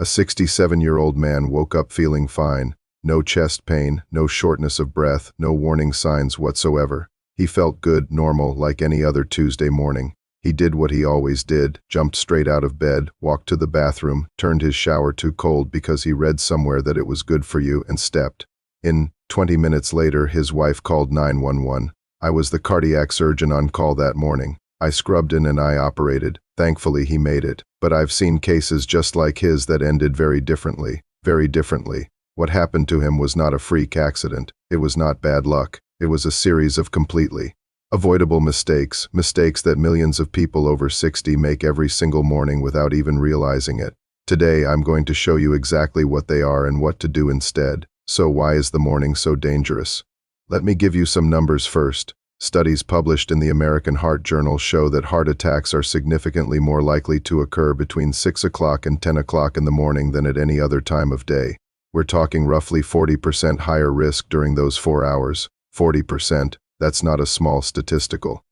A 67-year-old man woke up feeling fine. No chest pain, no shortness of breath, no warning signs whatsoever. He felt good, normal, like any other Tuesday morning. He did what he always did, jumped straight out of bed, walked to the bathroom, turned his shower too cold because he read somewhere that it was good for you, and stepped in. 20 minutes later, his wife called 911. I was the cardiac surgeon on call that morning. I scrubbed in and I operated. Thankfully, he made it. But I've seen cases just like his that ended very differently. Very differently. What happened to him was not a freak accident. It was not bad luck. It was a series of completely avoidable mistakes that millions of people over 60 make every single morning without even realizing it. Today, I'm going to show you exactly what they are and what to do instead. So why is the morning so dangerous? Let me give you some numbers first. Studies published in the American Heart Journal show that heart attacks are significantly more likely to occur between 6 o'clock and 10 o'clock in the morning than at any other time of day. We're talking roughly 40% higher risk during those 4 hours. 40%, that's not a small statistical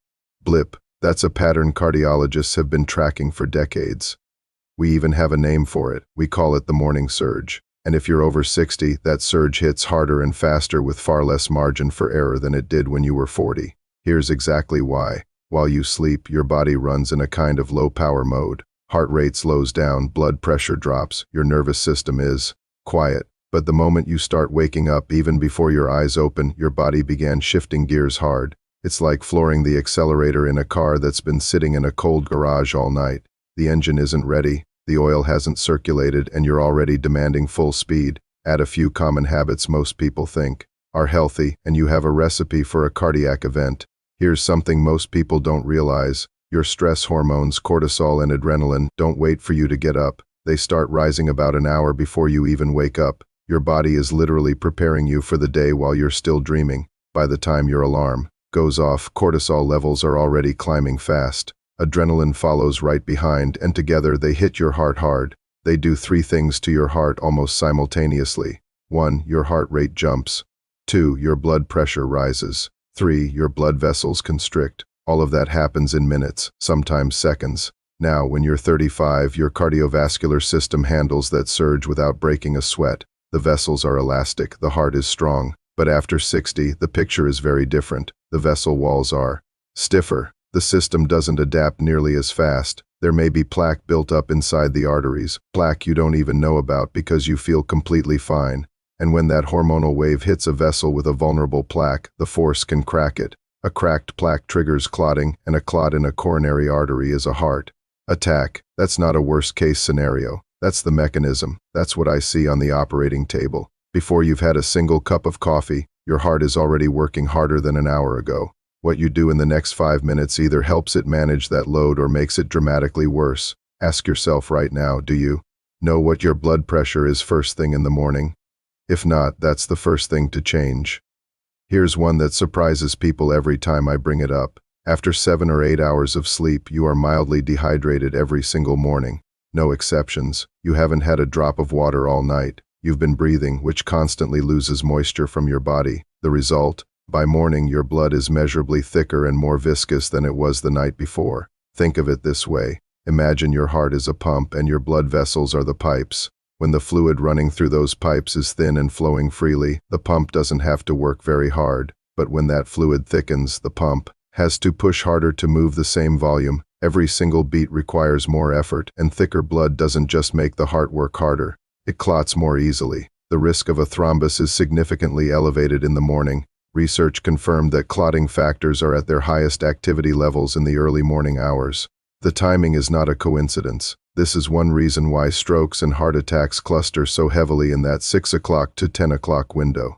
blip. That's a pattern cardiologists have been tracking for decades. We even have a name for it. We call it the morning surge. And if you're over 60, that surge hits harder and faster with far less margin for error than it did when you were 40. Here's exactly why. While you sleep, your body runs in a kind of low-power mode. Heart rate slows down, blood pressure drops, your nervous system is quiet. But the moment you start waking up, even before your eyes open, your body began shifting gears hard. It's like flooring the accelerator in a car that's been sitting in a cold garage all night. The engine isn't ready, the oil hasn't circulated, and you're already demanding full speed. Add a few common habits most people think are healthy, and you have a recipe for a cardiac event. Here's something most people don't realize. Your stress hormones, cortisol and adrenaline, don't wait for you to get up. They start rising about an hour before you even wake up. Your body is literally preparing you for the day while you're still dreaming. By the time your alarm goes off, cortisol levels are already climbing fast. Adrenaline follows right behind, and together they hit your heart hard. They do 3 things to your heart almost simultaneously. 1, your heart rate jumps. 2, your blood pressure rises. 3, your blood vessels constrict. All of that happens in minutes, sometimes seconds. Now, when you're 35, your cardiovascular system handles that surge without breaking a sweat. The vessels are elastic, the heart is strong. But after 60, the picture is very different. The vessel walls are stiffer. The system doesn't adapt nearly as fast. There may be plaque built up inside the arteries, plaque you don't even know about because you feel completely fine. And when that hormonal wave hits a vessel with a vulnerable plaque, the force can crack it. A cracked plaque triggers clotting, and a clot in a coronary artery is a heart attack. That's not a worst-case scenario. That's the mechanism. That's what I see on the operating table. Before you've had a single cup of coffee, your heart is already working harder than an hour ago. What you do in the next 5 minutes either helps it manage that load or makes it dramatically worse. Ask yourself right now, do you know what your blood pressure is first thing in the morning? If not, that's the first thing to change. Here's one that surprises people every time I bring it up. After 7 or 8 hours of sleep, you are mildly dehydrated every single morning. No exceptions. You haven't had a drop of water all night. You've been breathing, which constantly loses moisture from your body. The result? By morning, your blood is measurably thicker and more viscous than it was the night before. Think of it this way. Imagine your heart is a pump and your blood vessels are the pipes. When the fluid running through those pipes is thin and flowing freely, the pump doesn't have to work very hard. But when that fluid thickens, the pump has to push harder to move the same volume. Every single beat requires more effort, and thicker blood doesn't just make the heart work harder. It clots more easily. The risk of a thrombus is significantly elevated in the morning. Research confirmed that clotting factors are at their highest activity levels in the early morning hours. The timing is not a coincidence. This is one reason why strokes and heart attacks cluster so heavily in that 6 o'clock to 10 o'clock window.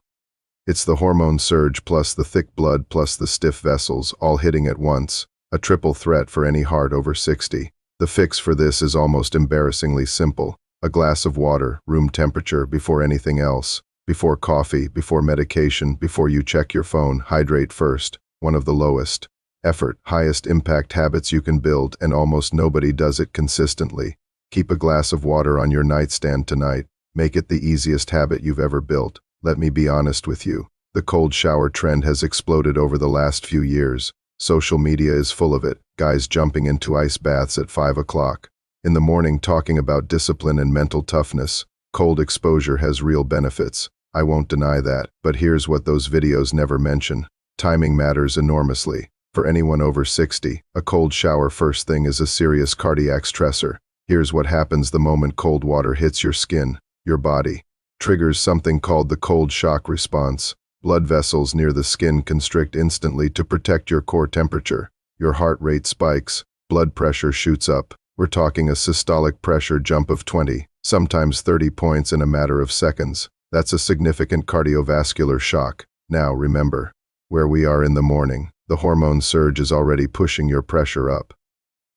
It's the hormone surge plus the thick blood plus the stiff vessels all hitting at once. A triple threat for any heart over 60. The fix for this is almost embarrassingly simple. A glass of water, room temperature, before anything else. Before coffee, before medication, before you check your phone, hydrate first. One of the lowest effort, highest impact habits you can build, and almost nobody does it consistently. Keep a glass of water on your nightstand tonight. Make it the easiest habit you've ever built. Let me be honest with you. The cold shower trend has exploded over the last few years. Social media is full of it, guys jumping into ice baths at 5 o'clock. In the morning, talking about discipline and mental toughness, cold exposure has real benefits. I won't deny that, but here's what those videos never mention. Timing matters enormously. For anyone over 60, a cold shower first thing is a serious cardiac stressor. Here's what happens the moment cold water hits your skin, your body. Triggers something called the cold shock response. Blood vessels near the skin constrict instantly to protect your core temperature. Your heart rate spikes, blood pressure shoots up. We're talking a systolic pressure jump of 20, sometimes 30 points in a matter of seconds. That's a significant cardiovascular shock. Now remember, where we are in the morning, the hormone surge is already pushing your pressure up.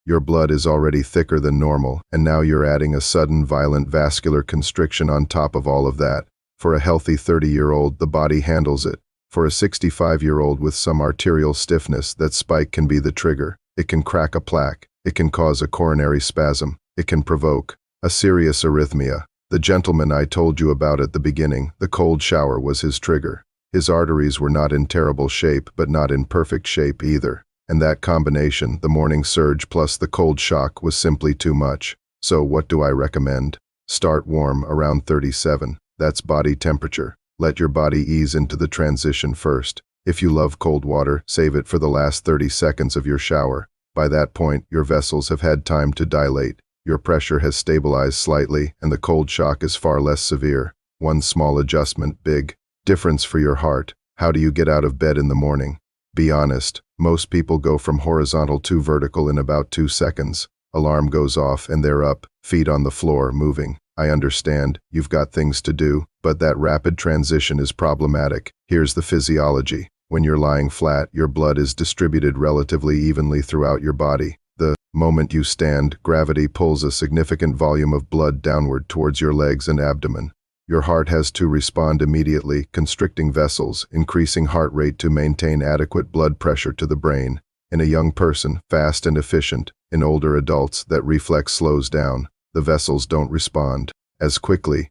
Your blood is already thicker than normal, and now you're adding a sudden violent vascular constriction on top of all of that. For a healthy 30-year-old, the body handles it. For a 65-year-old with some arterial stiffness, that spike can be the trigger. It can crack a plaque. It can cause a coronary spasm. It can provoke a serious arrhythmia. The gentleman I told you about at the beginning, the cold shower was his trigger. His arteries were not in terrible shape, but not in perfect shape either. And that combination, the morning surge plus the cold shock, was simply too much. So what do I recommend? Start warm, around 37. That's body temperature. Let your body ease into the transition first. If you love cold water, save it for the last 30 seconds of your shower. By that point, your vessels have had time to dilate. Your pressure has stabilized slightly, and the cold shock is far less severe. One small adjustment, big difference for your heart. How do you get out of bed in the morning? Be honest, most people go from horizontal to vertical in about 2 seconds. Alarm goes off and they're up, feet on the floor, moving. I understand, you've got things to do, but that rapid transition is problematic. Here's the physiology. When you're lying flat, your blood is distributed relatively evenly throughout your body. The moment you stand, gravity pulls a significant volume of blood downward towards your legs and abdomen. Your heart has to respond immediately, constricting vessels, increasing heart rate to maintain adequate blood pressure to the brain. In a young person, fast and efficient. In older adults, that reflex slows down. The vessels don't respond as quickly.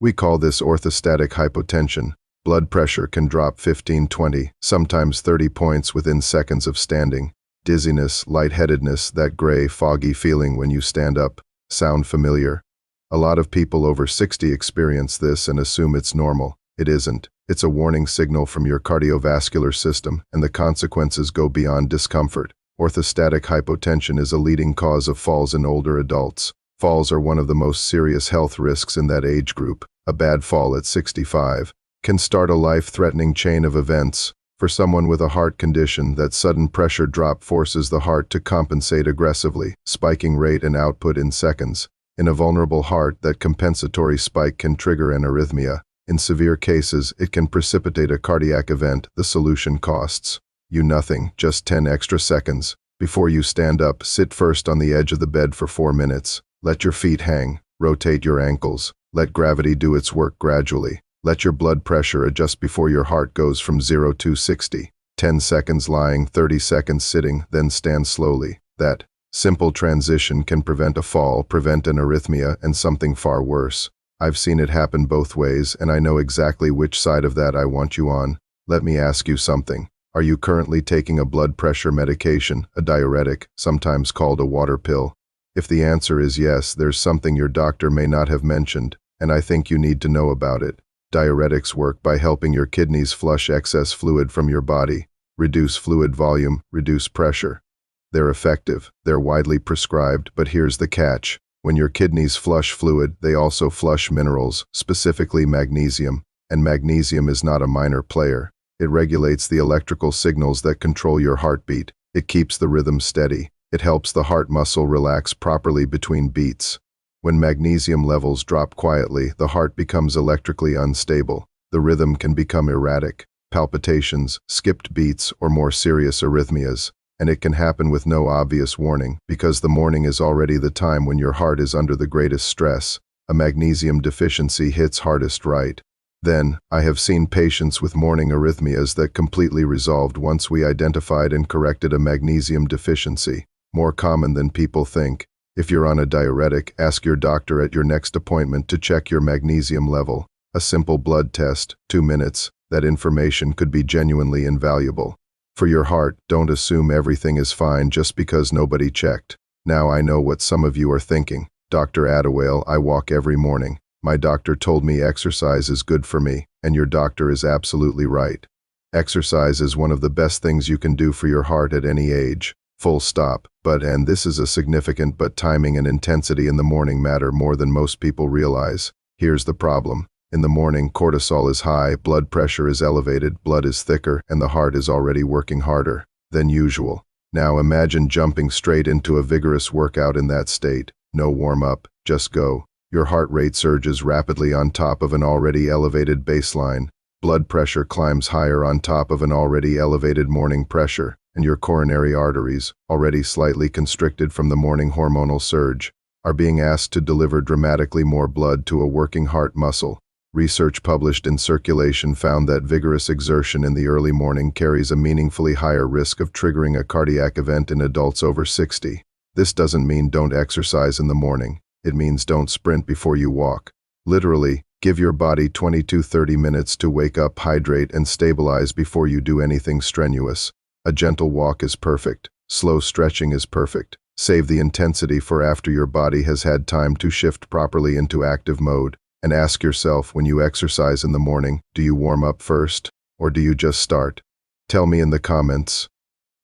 We call this orthostatic hypotension. Blood pressure can drop 15, 20, sometimes 30 points within seconds of standing. Dizziness, lightheadedness, that gray, foggy feeling when you stand up. Sound familiar? A lot of people over 60 experience this and assume it's normal. It isn't. It's a warning signal from your cardiovascular system, and the consequences go beyond discomfort. Orthostatic hypotension is a leading cause of falls in older adults. Falls are one of the most serious health risks in that age group. A bad fall at 65 can start a life-threatening chain of events. For someone with a heart condition, that sudden pressure drop forces the heart to compensate aggressively, spiking rate and output in seconds. In a vulnerable heart, that compensatory spike can trigger an arrhythmia. In severe cases, it can precipitate a cardiac event. The solution costs you nothing, just 10 extra seconds. Before you stand up, sit first on the edge of the bed for 4 minutes. Let your feet hang. Rotate your ankles. Let gravity do its work gradually. Let your blood pressure adjust before your heart goes from 0 to 60. 10 seconds lying, 30 seconds sitting, then stand slowly. That simple transition can prevent a fall, prevent an arrhythmia, and something far worse. I've seen it happen both ways, and I know exactly which side of that I want you on. Let me ask you something. Are you currently taking a blood pressure medication, a diuretic, sometimes called a water pill? If the answer is yes, there's something your doctor may not have mentioned, and I think you need to know about it. Diuretics work by helping your kidneys flush excess fluid from your body, reduce fluid volume, reduce pressure. They're effective, they're widely prescribed, but here's the catch. When your kidneys flush fluid, they also flush minerals, specifically magnesium, and magnesium is not a minor player. It regulates the electrical signals that control your heartbeat. It keeps the rhythm steady. It helps the heart muscle relax properly between beats. When magnesium levels drop quietly, the heart becomes electrically unstable. The rhythm can become erratic, palpitations, skipped beats, or more serious arrhythmias. And it can happen with no obvious warning, because the morning is already the time when your heart is under the greatest stress. A magnesium deficiency hits hardest right. Then, I have seen patients with morning arrhythmias that completely resolved once we identified and corrected a magnesium deficiency. More common than people think. If you're on a diuretic, ask your doctor at your next appointment to check your magnesium level. A simple blood test, 2 minutes, that information could be genuinely invaluable. For your heart, don't assume everything is fine just because nobody checked. Now I know what some of you are thinking. Dr. Adewale, I walk every morning. My doctor told me exercise is good for me, and your doctor is absolutely right. Exercise is one of the best things you can do for your heart at any age. Full stop. But, and this is a significant but, timing and intensity in the morning matter more than most people realize. Here's the problem. In the morning, cortisol is high, blood pressure is elevated, blood is thicker, and the heart is already working harder than usual. Now imagine jumping straight into a vigorous workout in that state. No warm-up, just go. Your heart rate surges rapidly on top of an already elevated baseline. Blood pressure climbs higher on top of an already elevated morning pressure, and your coronary arteries, already slightly constricted from the morning hormonal surge, are being asked to deliver dramatically more blood to a working heart muscle. Research published in Circulation found that vigorous exertion in the early morning carries a meaningfully higher risk of triggering a cardiac event in adults over 60. This doesn't mean don't exercise in the morning. It means don't sprint before you walk. Literally, give your body 20 to 30 minutes to wake up, hydrate, and stabilize before you do anything strenuous. A gentle walk is perfect. Slow stretching is perfect. Save the intensity for after your body has had time to shift properly into active mode. And ask yourself, when you exercise in the morning, do you warm up first, or do you just start? Tell me in the comments.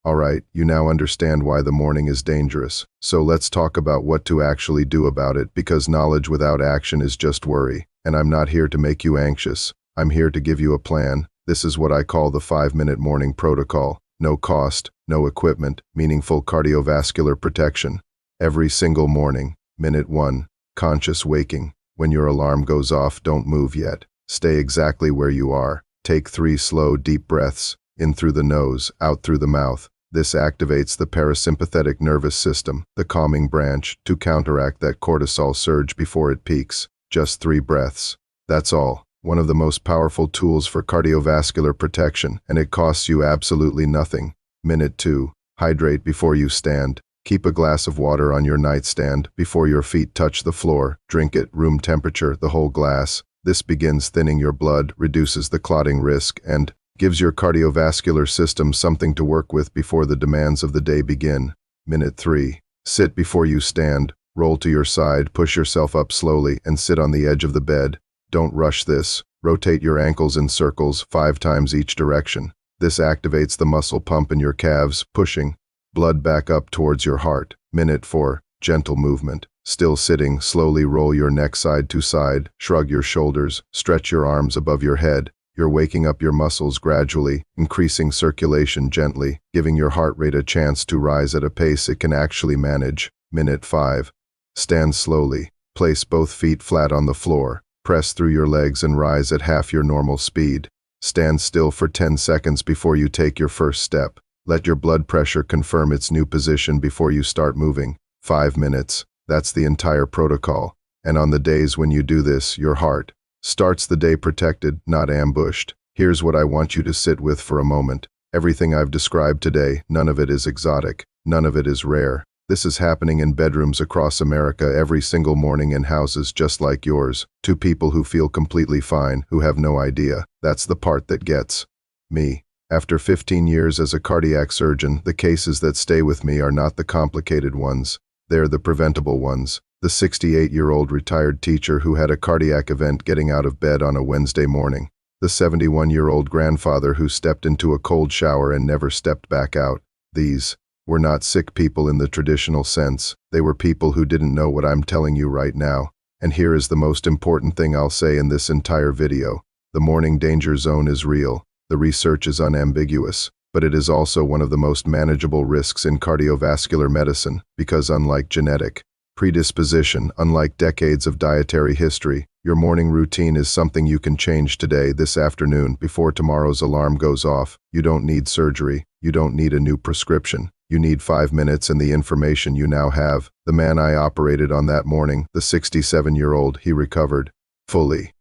Alright, you now understand why the morning is dangerous. So let's talk about what to actually do about it, because knowledge without action is just worry. And I'm not here to make you anxious. I'm here to give you a plan. This is what I call the 5-minute morning protocol. No cost, no equipment, meaningful cardiovascular protection. Every single morning. Minute 1. Conscious waking. When your alarm goes off, don't move yet. Stay exactly where you are. Take 3 slow, deep breaths, in through the nose, out through the mouth. This activates the parasympathetic nervous system, the calming branch, to counteract that cortisol surge before it peaks. Just 3 breaths. That's all. One of the most powerful tools for cardiovascular protection, and it costs you absolutely nothing. Minute 2. Hydrate before you stand. Keep a glass of water on your nightstand before your feet touch the floor. Drink it, room temperature, the whole glass. This begins thinning your blood, reduces the clotting risk, and gives your cardiovascular system something to work with before the demands of the day begin. Minute 3. Sit before you stand. Roll to your side, push yourself up slowly, and sit on the edge of the bed. Don't rush this. Rotate your ankles in circles 5 times each direction. This activates the muscle pump in your calves, pushing blood back up towards your heart. Minute 4. Gentle movement. Still sitting, slowly roll your neck side to side, shrug your shoulders, stretch your arms above your head. You're waking up your muscles gradually, increasing circulation gently, giving your heart rate a chance to rise at a pace it can actually manage. Minute 5. Stand slowly. Place both feet flat on the floor. Press through your legs and rise at half your normal speed. Stand still for 10 seconds before you take your first step. Let your blood pressure confirm its new position before you start moving. 5 minutes. That's the entire protocol. And on the days when you do this, your heart starts the day protected, not ambushed. Here's what I want you to sit with for a moment. Everything I've described today, none of it is exotic. None of it is rare. This is happening in bedrooms across America every single morning in houses just like yours. 2 people who feel completely fine, who have no idea. That's the part that gets me. After 15 years as a cardiac surgeon, the cases that stay with me are not the complicated ones. They're the preventable ones. The 68-year-old retired teacher who had a cardiac event getting out of bed on a Wednesday morning. The 71-year-old grandfather who stepped into a cold shower and never stepped back out. These were not sick people in the traditional sense. They were people who didn't know what I'm telling you right now. And here is the most important thing I'll say in this entire video. The morning danger zone is real. The research is unambiguous, but it is also one of the most manageable risks in cardiovascular medicine because unlike genetic predisposition, unlike decades of dietary history, your morning routine is something you can change today, this afternoon, before tomorrow's alarm goes off. You don't need surgery. You don't need a new prescription. You need 5 minutes and the information you now have. The man I operated on that morning, the 67-year-old, he recovered fully.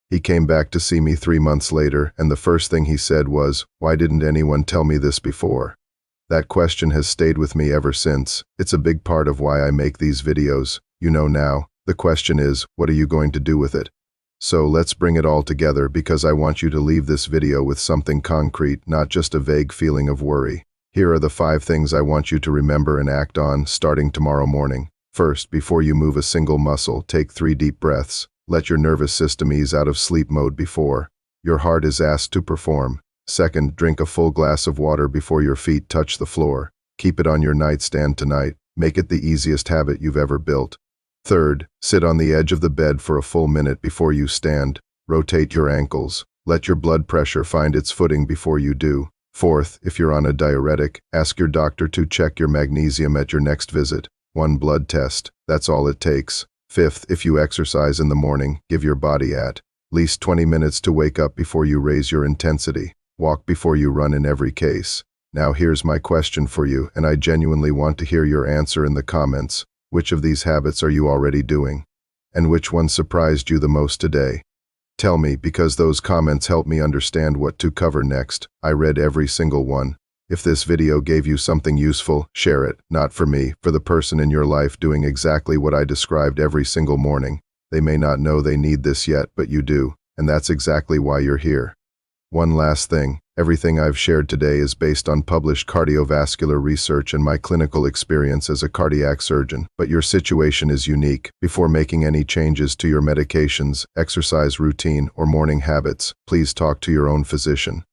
He came back to see me 3 months later, and the first thing he said was, "Why didn't anyone tell me this before?" That question has stayed with me ever since. It's a big part of why I make these videos. You know now. The question is, what are you going to do with it? So let's bring it all together because I want you to leave this video with something concrete, not just a vague feeling of worry. Here are the 5 things I want you to remember and act on starting tomorrow morning. First, before you move a single muscle, take 3 deep breaths. Let your nervous system ease out of sleep mode before your heart is asked to perform. Second, drink a full glass of water before your feet touch the floor. Keep it on your nightstand tonight. Make it the easiest habit you've ever built. Third, sit on the edge of the bed for a full minute before you stand. Rotate your ankles. Let your blood pressure find its footing before you do. Fourth, if you're on a diuretic, ask your doctor to check your magnesium at your next visit. 1 blood test. That's all it takes. Fifth, if you exercise in the morning, give your body at least 20 minutes to wake up before you raise your intensity. Walk before you run in every case. Now here's my question for you, and I genuinely want to hear your answer in the comments. Which of these habits are you already doing? And which one surprised you the most today? Tell me, because those comments help me understand what to cover next. I read every single one. If this video gave you something useful, share it. Not for me, for the person in your life doing exactly what I described every single morning. They may not know they need this yet, but you do, and that's exactly why you're here. One last thing. Everything I've shared today is based on published cardiovascular research and my clinical experience as a cardiac surgeon, but your situation is unique. Before making any changes to your medications, exercise routine, or morning habits, please talk to your own physician.